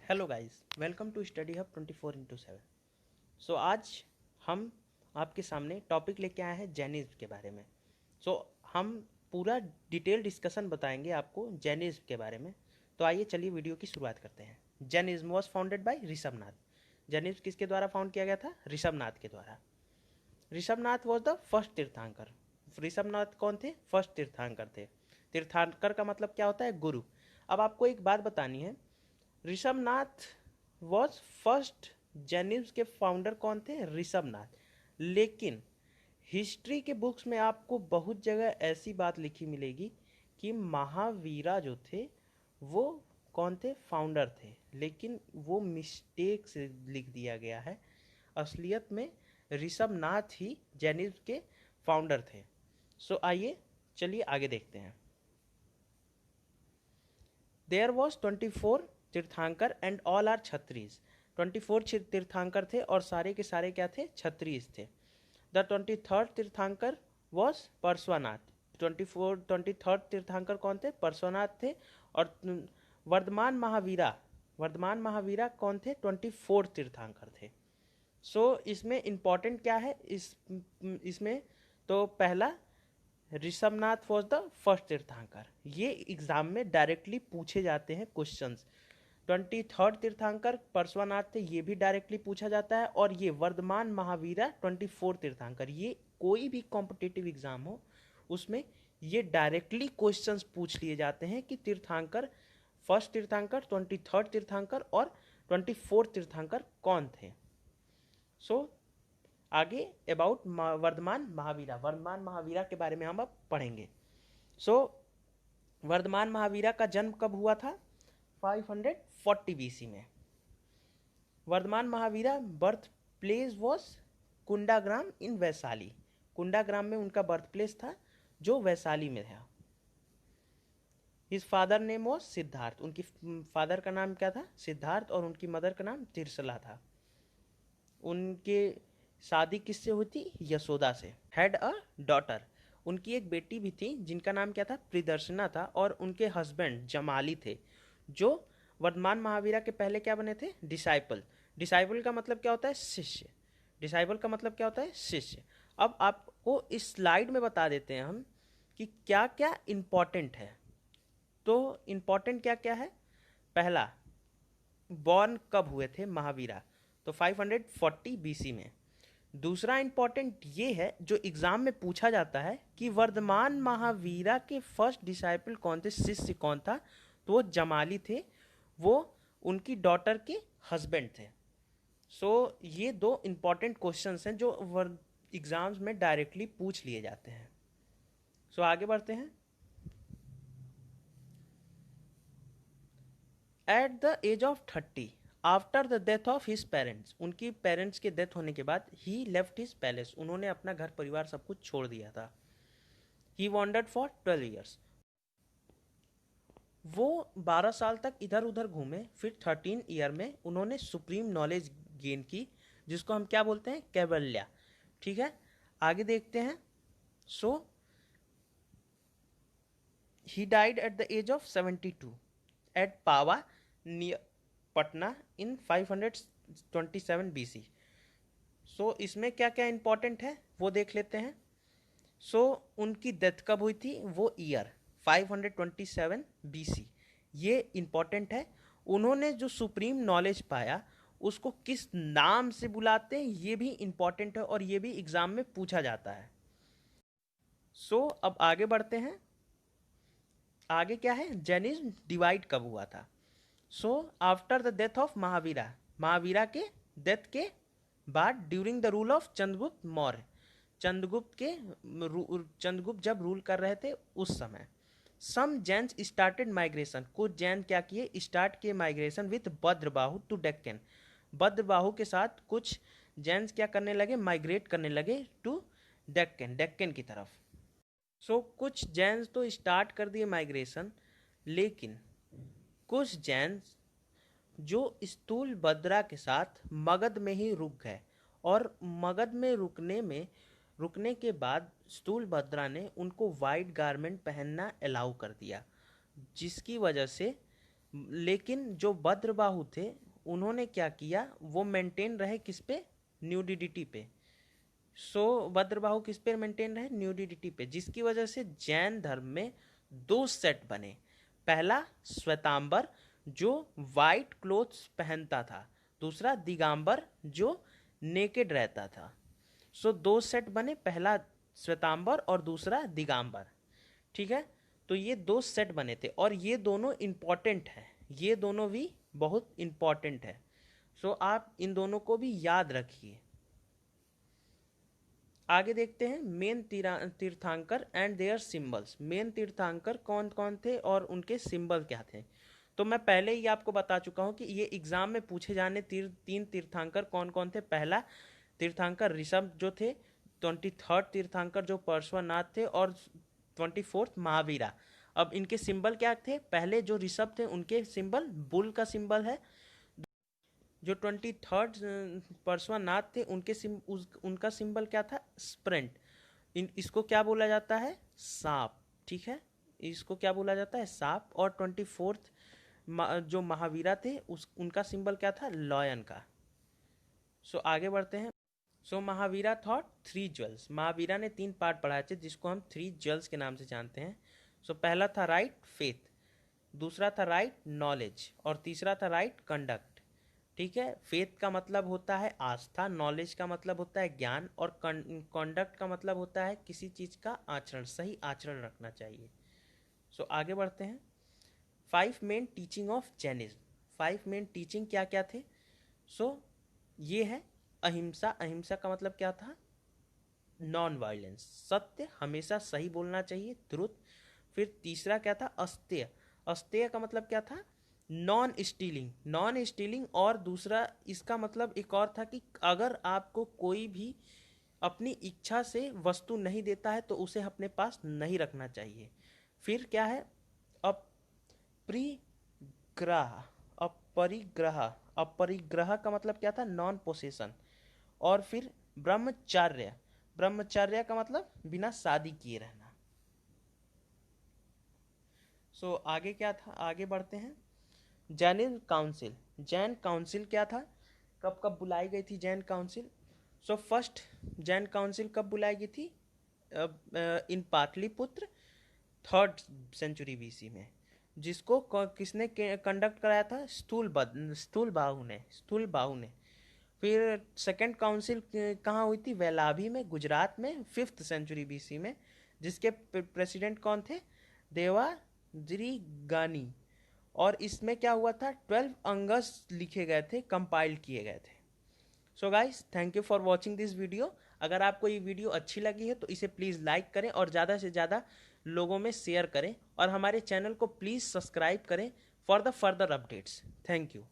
Hello guys, welcome to study hub 24/7। आज हम आपके सामने टॉपिक लेके आए हैं जैनिज्म के बारे में। हम पूरा डिटेल डिस्कशन बताएंगे आपको जैनिज्म के बारे में। तो आइए चलिए वीडियो की शुरुआत करते हैं। Jainism was founded by Rishabhnath. Jainism किसके द्वारा फाउंड किया गया था? ऋषभनाथ के द्वारा। ऋषभनाथ वॉज द फर्स्ट तीर्थंकर। ऋषभनाथ कौन थे? फर्स्ट तीर्थंकर थे। तीर्थंकर का मतलब क्या होता है? गुरु। अब आपको एक बात बतानी है, ऋषभनाथ वॉज फर्स्ट। जैनिज्म के फाउंडर कौन थे? ऋषभनाथ। लेकिन हिस्ट्री के बुक्स में आपको बहुत जगह ऐसी बात लिखी मिलेगी कि महावीरा जो थे वो कौन थे? फाउंडर थे। लेकिन वो मिस्टेक से लिख दिया गया है। असलियत में ऋषभनाथ ही जैनिज्म के फाउंडर थे। आइए चलिए आगे देखते हैं। देयर वॉज 24 तीर्थंकर एंड ऑल आर छत्रीस। 24 तीर्थंकर थे और सारे के सारे क्या थे? छत्रीस थे। द 23rd तीर्थंकर वॉज परशुनाथ। 23rd तीर्थंकर कौन थे? परशुनाथ थे। और वर्धमान महावीरा कौन थे? 24 तीर्थंकर थे। इसमें इंपॉर्टेंट क्या है इसमें? तो पहला, ऋषभनाथ वॉज द फर्स्ट तीर्थंकर। ये एग्जाम में डायरेक्टली पूछे जाते हैं क्वेश्चंस। 23rd तीर्थंकर परशुनाथ थे, ये भी डायरेक्टली पूछा जाता है। और ये वर्धमान महावीरा 24 तीर्थंकर, ये कोई भी कॉम्पिटिटिव एग्जाम हो उसमें ये डायरेक्टली क्वेश्चंस पूछ लिए जाते हैं कि तीर्थंकर, फर्स्ट तीर्थंकर, 23rd तीर्थंकर और 24 तीर्थंकर कौन थे। आगे अबाउट वर्धमान महावीरा के बारे में हम अब पढ़ेंगे। वर्धमान महावीरा का जन्म कब हुआ था? 540 बीसी में। Vardhaman Mahavira birth place was Kundagram in Vaishali. Kundagram में उनका बर्थ प्लेस था जो वैशाली में था। His father name was Siddhartha. उनकी फादर का नाम क्या था? सिद्धार्थ। और उनकी मदर का नाम तिरसला था। उनके शादी किससे हुई थी? यशोदा से। Had a daughter. उनकी एक बेटी भी थी जिनका नाम क्या था? प्रिदर्शना था। और उनके हस्बैंड जमाली थे, जो वर्धमान महावीरा के पहले क्या बने थे? डिसाइपल। डिसाइपल का मतलब क्या होता है? शिष्य। डिसाइपल का मतलब क्या होता है? शिष्य। अब आपको इस स्लाइड में बता देते हैं हम कि क्या क्या इंपॉर्टेंट है। तो इंपॉर्टेंट क्या क्या है? पहला, बॉर्न कब हुए थे महावीरा? तो 540 बीसी में। दूसरा इंपॉर्टेंट ये है जो एग्जाम में पूछा जाता है कि वर्धमान महावीरा के फर्स्ट डिसाइपल कौन थे, शिष्य कौन था? तो वो जमाली थे। वो उनकी डॉटर के हस्बैंड थे। ये दो इंपॉर्टेंट क्वेश्चंस हैं जो एग्जाम्स में डायरेक्टली पूछ लिए जाते हैं। आगे बढ़ते हैं। At the age of 30, after the death of his parents, उनकी पेरेंट्स के डेथ होने के बाद, ही लेफ्ट हिज पैलेस, उन्होंने अपना घर परिवार सब कुछ छोड़ दिया था। ही वॉन्डर्ड फॉर 12 ईयर्स, वो 12 साल तक इधर उधर घूमे। फिर 13 ईयर में उन्होंने सुप्रीम नॉलेज गेन की, जिसको हम क्या बोलते हैं? कैवल्या। ठीक है, आगे देखते हैं। He died at the age of 72 at Pava near Patna in 527 BC. इसमें क्या क्या इंपॉर्टेंट है वो देख लेते हैं। उनकी डेथ कब हुई थी? वो ईयर 527 बीसी, ये इंपॉर्टेंट है। उन्होंने जो सुप्रीम नॉलेज पाया उसको किस नाम से बुलाते हैं, ये भी इंपॉर्टेंट है और ये भी एग्जाम में पूछा जाता है। अब आगे बढ़ते हैं। आगे क्या है? जैनिज्म डिवाइड कब हुआ था? After the death of Mahavira, Mahavira के डेथ के बाद, during the rule of Chandragupta Maurya, Chandragupta जब रूल कर रहे थे उस समय, सम जैन्स स्टार्टेड माइग्रेशन, कुछ जैन क्या किए? स्टार्ट किए migration with Bhadrabahu to Deccan. Bhadrabahu के साथ कुछ जैन्स क्या करने लगे? माइग्रेट करने लगे टू डेक्कन, डेक्कन की तरफ। कुछ जैन्स तो स्टार्ट कर दिए माइग्रेशन, लेकिन कुछ जैन्स जो स्थूल भद्रा के साथ मगध में ही रुक गए। और मगध में रुकने के बाद स्थूल भद्रा ने उनको वाइट गारमेंट पहनना अलाउ कर दिया, जिसकी वजह से लेकिन जो भद्रबाहु थे उन्होंने क्या किया, वो मेंटेन रहे किस पे, न्यूडिडिटी पे। सो भद्रबाहु किस पे मेंटेन रहे, न्यूडिडिटी पे, जिसकी वजह से जैन धर्म में दो सेट बने। पहला श्वेतांबर जो वाइट क्लोथ्स पहनता था, दूसरा दिगंबर जो नेकेड रहता था। सो दो सेट बने, पहला श्वेतांबर और दूसरा दिगंबर। ठीक है, तो ये दो सेट बने थे और ये दोनों इंपॉर्टेंट है, ये दोनों भी बहुत इंपॉर्टेंट है। सो आप इन दोनों को भी याद रखिए। आगे देखते हैं मेन तीर्थंकर एंड देयर सिंबल्स। मेन तीर्थंकर कौन कौन थे और उनके सिंबल क्या थे। तो मैं पहले ही आपको बता चुका हूं कि ये एग्जाम में पूछे जाने तीन तीर्थंकर कौन कौन थे। पहला तीर्थंकर ऋषभ जो थे, 23rd तीर्थंकर जो पार्श्वनाथ थे, और 24th महावीरा। अब इनके सिंबल क्या थे, पहले जो ऋषभ थे उनके सिंबल बुल का सिंबल है, जो 23rd पार्श्वनाथ थे उनका सिंबल क्या था, स्प्रेंट। इसको क्या बोला जाता है, सांप। ठीक है, इसको क्या बोला जाता है, सांप। और 24th जो महावीरा थे उनका सिंबल क्या था, लॉयन का। सो आगे बढ़ते हैं। सो महावीरा थॉट 3 ज्वेल्स। महावीरा ने 3 पार्ट पढ़ाए थे जिसको हम 3 ज्वेल्स के नाम से जानते हैं। सो पहला था राइट फेथ, दूसरा था राइट नॉलेज, और तीसरा था राइट कंडक्ट। ठीक है, फेथ का मतलब होता है आस्था, नॉलेज का मतलब होता है ज्ञान, और कंडक्ट का मतलब होता है किसी चीज का आचरण, सही आचरण रखना चाहिए। सो आगे बढ़ते हैं। 5 main teaching of Jainism. 5 main teaching क्या क्या थे। सो ये है अहिंसा। अहिंसा का मतलब क्या था, नॉन वायलेंस, सत्य, हमेशा सही बोलना चाहिए, ट्रुथ। फिर तीसरा क्या था, अस्तेय। अस्तेय का मतलब क्या था, नॉन स्टीलिंग, नॉन स्टीलिंग। और दूसरा इसका मतलब एक और था कि अगर आपको कोई भी अपनी इच्छा से वस्तु नहीं देता है तो उसे अपने पास नहीं रखना चाहिए। फिर क्या है, अपरिग्रह। अपरिग्रह, अपरिग्रह का मतलब क्या था, नॉन पोसेशन। और फिर ब्रह्मचर्य। ब्रह्मचर्य का मतलब बिना शादी किए रहना। सो आगे क्या था, आगे बढ़ते हैं। Jainism council. जैन काउंसिल क्या था, कब कब बुलाई गई थी Jain council. So first Jan council कब बुलाई गई थी, इन पाटलिपुत्र 3rd सेंचुरी बीसी में, जिसको किसने कंडक्ट कराया था, स्थूल बाहु ने। फिर सेकंड काउंसिल कहाँ हुई थी, वेलाभी में, गुजरात में, 5th सेंचुरी बीसी में, जिसके प्रेसिडेंट कौन थे, देवाजिरी गानी। और इसमें क्या हुआ था, 12 अंगस लिखे गए थे, कंपाइल किए गए थे। So guys, thank you for watching this video. अगर आपको ये वीडियो अच्छी लगी है तो इसे प्लीज़ लाइक करें और ज़्यादा से ज़्यादा लोगों में शेयर करें, और हमारे चैनल को प्लीज़ सब्सक्राइब करें for the further updates. Thank you.